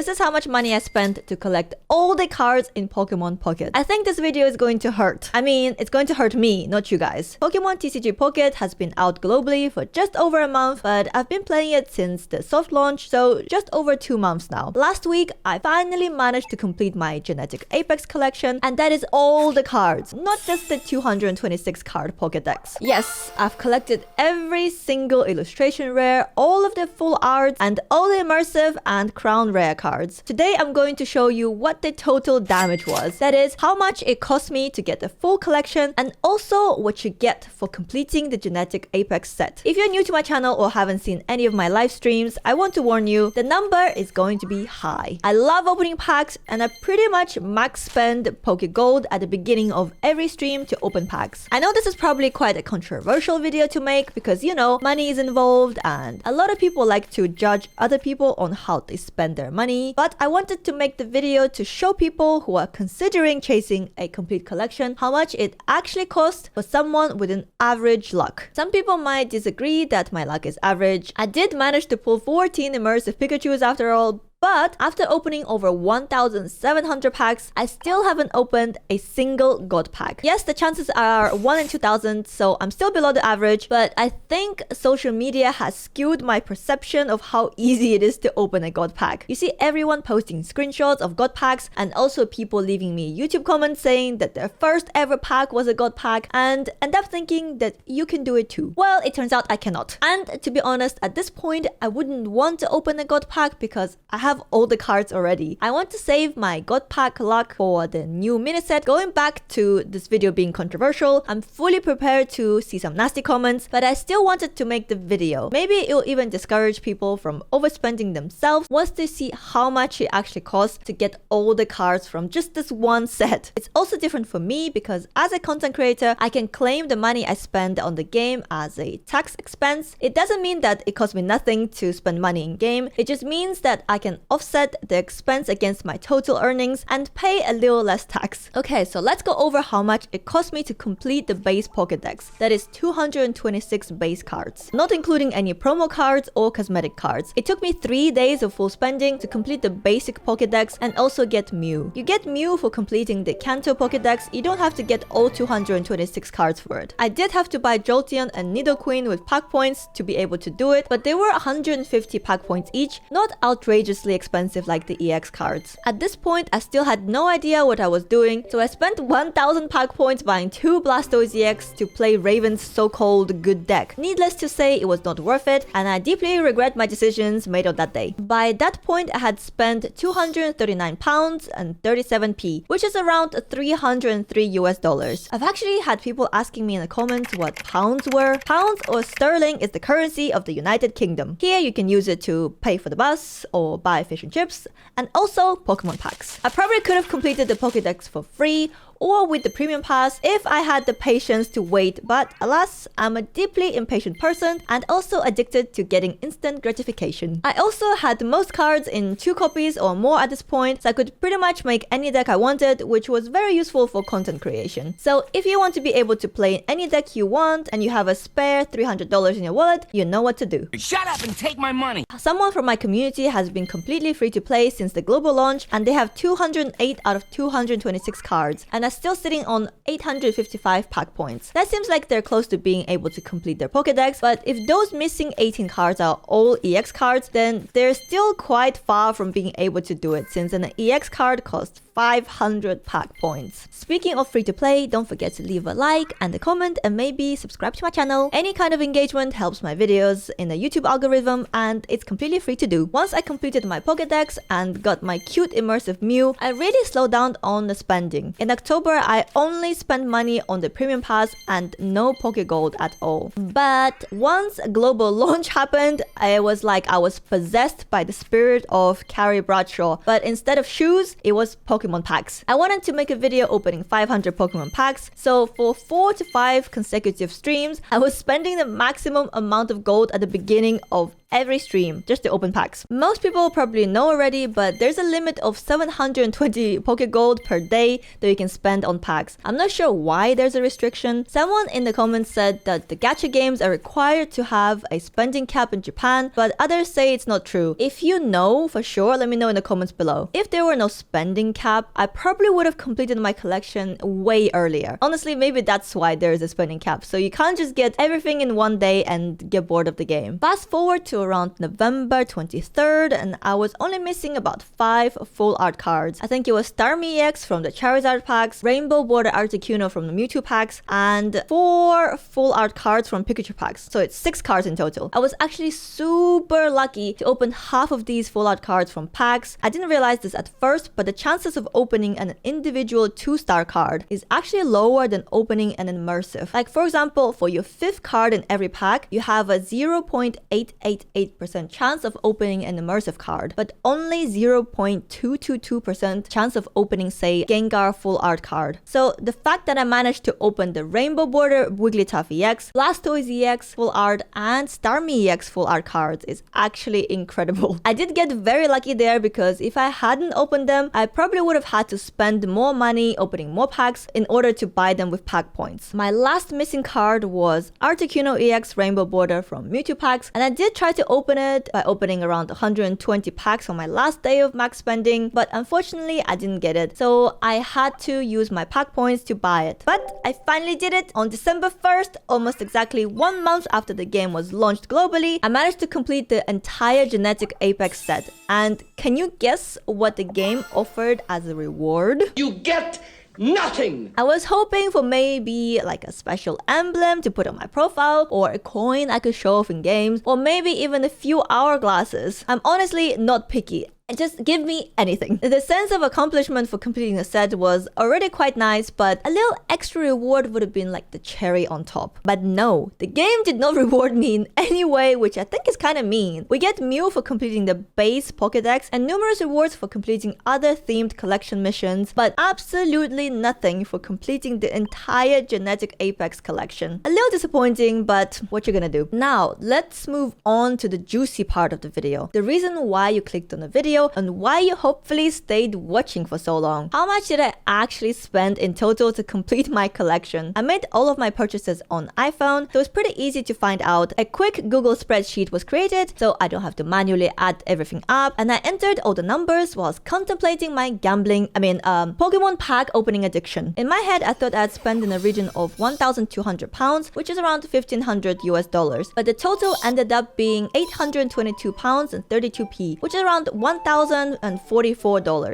this is how much money I spent to collect all the cards in Pokemon Pocket. I think this video is going to hurt. I mean, it's going to hurt me, not you guys. Pokemon TCG Pocket has been out globally for just over a month, but I've been playing it since the soft launch, so just over 2 months now. Last week, I finally managed to complete my Genetic Apex collection, and that is all the cards, not just the 226 card Pokedex. Yes, I've collected every single illustration rare, all of the full arts, and all the immersive and crown rare cards. Today, I'm going to show you what the total damage was. That is, how much it cost me to get the full collection, and also what you get for completing the Genetic Apex set. If you're new to my channel or haven't seen any of my live streams, I want to warn you, the number is going to be high. I love opening packs, and I pretty much max spend Pokegold at the beginning of every stream to open packs. I know this is probably quite a controversial video to make because, you know, money is involved and a lot of people like to judge other people on how they spend their money, but I wanted to make the video to show people who are considering chasing a complete collection how much it actually costs for someone with an average luck. Some people might disagree that my luck is average. I did manage to pull 14 immersive Pikachus after all, but after opening over 1,700 packs, I still haven't opened a single God pack. Yes, the chances are 1 in 2,000, so I'm still below the average, but I think social media has skewed my perception of how easy it is to open a God pack. You see everyone posting screenshots of God packs, and also people leaving me YouTube comments saying that their first ever pack was a God pack, and end up thinking that you can do it too. Well, it turns out I cannot. And to be honest, at this point, I wouldn't want to open a God pack because I have all the cards already. I want to save my God pack luck for the new mini set. Going back to this video being controversial, I'm fully prepared to see some nasty comments, but I still wanted to make the video. Maybe it'll even discourage people from overspending themselves once they see how much it actually costs to get all the cards from just this one set. It's also different for me because as a content creator, I can claim the money I spend on the game as a tax expense. It doesn't mean that it costs me nothing to spend money in game. It just means that I can offset the expense against my total earnings and pay a little less tax. Okay, so let's go over how much it cost me to complete the base Pokedex. That is 226 base cards, not including any promo cards or cosmetic cards. It took me 3 days of full spending to complete the basic Pokedex and also get Mew. You get Mew for completing the Kanto Pokedex. You don't have to get all 226 cards for it. I did have to buy Jolteon and Nidoqueen with pack points to be able to do it, but they were 150 pack points each, not outrageously expensive like the EX cards. At this point, I still had no idea what I was doing, so I spent 1,000 pack points buying 2 Blastoise EX to play Raven's so-called good deck. Needless to say, it was not worth it, and I deeply regret my decisions made on that day. By that point, I had spent 239 pounds and 37p, which is around 303 US dollars. I've actually had people asking me in the comments what pounds were. Pounds or sterling is the currency of the United Kingdom. Here, you can use it to pay for the bus or buy fish and chips, and also Pokemon packs. I probably could have completed the Pokedex for free or with the premium pass if I had the patience to wait, but alas, I'm a deeply impatient person and also addicted to getting instant gratification. I also had most cards in 2 copies or more at this point, so I could pretty much make any deck I wanted, which was very useful for content creation. So if you want to be able to play any deck you want and you have a spare $300 in your wallet, you know what to do. Shut up and take my money! Someone from my community has been completely free to play since the global launch, and they have 208 out of 226 cards, and are still sitting on 855 pack points. That seems like they're close to being able to complete their Pokedex, but if those missing 18 cards are all EX cards, then they're still quite far from being able to do it, since an EX card costs 500 pack points. Speaking of free to play, don't forget to leave a like and a comment and maybe subscribe to my channel. Any kind of engagement helps my videos in the YouTube algorithm, and it's completely free to do. Once I completed my Pokedex and got my cute immersive Mew, I really slowed down on the spending. In October, I only spent money on the premium pass and no Pokegold at all. But once global launch happened, I was like I was possessed by the spirit of Carrie Bradshaw, but instead of shoes, it was Pokemon packs. I wanted to make a video opening 500 Pokemon packs, so for 4 to 5 consecutive streams, I was spending the maximum amount of gold at the beginning of every stream just to open packs. Most people probably know already, but there's a limit of 720 Poke Gold per day that you can spend on packs. I'm not sure why there's a restriction. Someone in the comments said that the gacha games are required to have a spending cap in Japan, but others say it's not true. If you know for sure, let me know in the comments below. If there were no spending cap, I probably would have completed my collection way earlier. Honestly, maybe that's why there is a spending cap, so you can't just get everything in one day and get bored of the game. Fast forward to around November 23rd, and I was only missing about 5 full art cards. I think it was Starmie EX from the Charizard packs, Rainbow Border Articuno from the Mewtwo packs, and 4 full art cards from Pikachu packs. So it's 6 cards in total. I was actually super lucky to open half of these full art cards from packs. I didn't realize this at first, but the chances of opening an individual 2-star card is actually lower than opening an immersive. Like for example, for your 5th card in every pack, you have a 0.888% chance of opening an immersive card, but only 0.222% chance of opening, say, Gengar full art card. So the fact that I managed to open the Rainbow Border Wigglytuff EX, Blastoise EX full art, and Starmie EX full art cards is actually incredible. I did get very lucky there because if I hadn't opened them, I probably would have had to spend more money opening more packs in order to buy them with pack points. My last missing card was Articuno EX Rainbow Border from Mewtwo packs, and I did try to open it by opening around 120 packs on my last day of max spending, but unfortunately I didn't get it, so I had to use my pack points to buy it. But I finally did it on December 1st, almost exactly 1 month after the game was launched globally. I managed to complete the entire Genetic Apex set, and can you guess what the game offered as a reward? You get nothing! I was hoping for maybe like a special emblem to put on my profile, or a coin I could show off in games, or maybe even a few hourglasses. I'm honestly not picky. Just give me anything. The sense of accomplishment for completing the set was already quite nice, but a little extra reward would have been like the cherry on top. But no, the game did not reward me in any way, which I think is kind of mean. We get Mew for completing the base Pokedex and numerous rewards for completing other themed collection missions, but absolutely nothing for completing the entire Genetic Apex collection. A little disappointing, but what you're gonna do. Now, let's move on to the juicy part of the video. The reason why you clicked on the video and why you hopefully stayed watching for so long. How much did I actually spend in total to complete my collection? I made all of my purchases on iPhone, so it's pretty easy to find out. A quick Google spreadsheet was created, so I don't have to manually add everything up, and I entered all the numbers whilst contemplating my Pokemon pack opening addiction. In my head, I thought I'd spend in a region of £1,200, which is around $1,500 US, but the total ended up being £822 and 32p, which is around $1,044.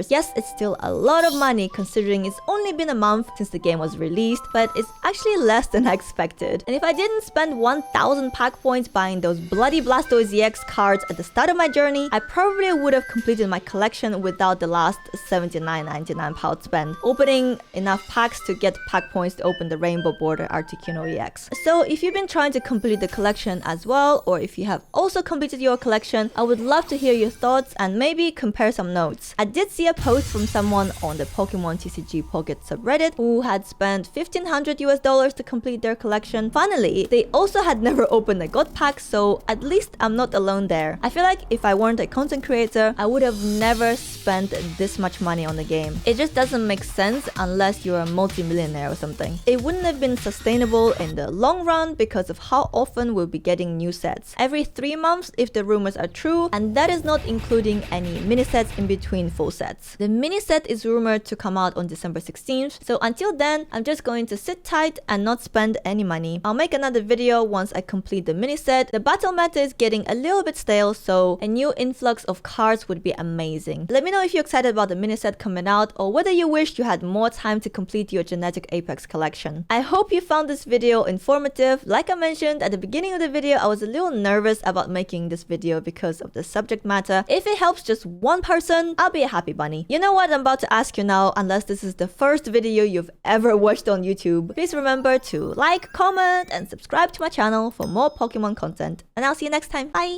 Yes, it's still a lot of money considering it's only been a month since the game was released, but it's actually less than I expected. And if I didn't spend 1,000 pack points buying those bloody Blastoise EX cards at the start of my journey, I probably would have completed my collection without the last £79.99 spent, opening enough packs to get pack points to open the Rainbow Border Articuno EX. So if you've been trying to complete the collection as well, or if you have also completed your collection, I would love to hear your thoughts and maybe compare some notes. I did see a post from someone on the Pokemon TCG Pocket subreddit who had spent $1,500 US to complete their collection. Finally, they also had never opened a God pack, so at least I'm not alone there. I feel like if I weren't a content creator, I would have never spent this much money on the game. It just doesn't make sense unless you're a multi-millionaire or something. It wouldn't have been sustainable in the long run because of how often we'll be getting new sets. Every 3 months if the rumors are true, and that is not including any mini sets in between full sets. The mini set is rumored to come out on December 16th, so until then, I'm just going to sit tight and not spend any money. I'll make another video once I complete the mini set. The battle meta is getting a little bit stale, so a new influx of cards would be amazing. Let me know if you're excited about the mini set coming out, or whether you wish you had more time to complete your Genetic Apex collection. I hope you found this video informative. Like I mentioned at the beginning of the video, I was a little nervous about making this video because of the subject matter. If it helps just one person, I'll be a happy bunny. You know what I'm about to ask you now, unless this is the first video you've ever watched on YouTube. Please remember to like, comment, and subscribe to my channel for more Pokemon content. And I'll see you next time. Bye!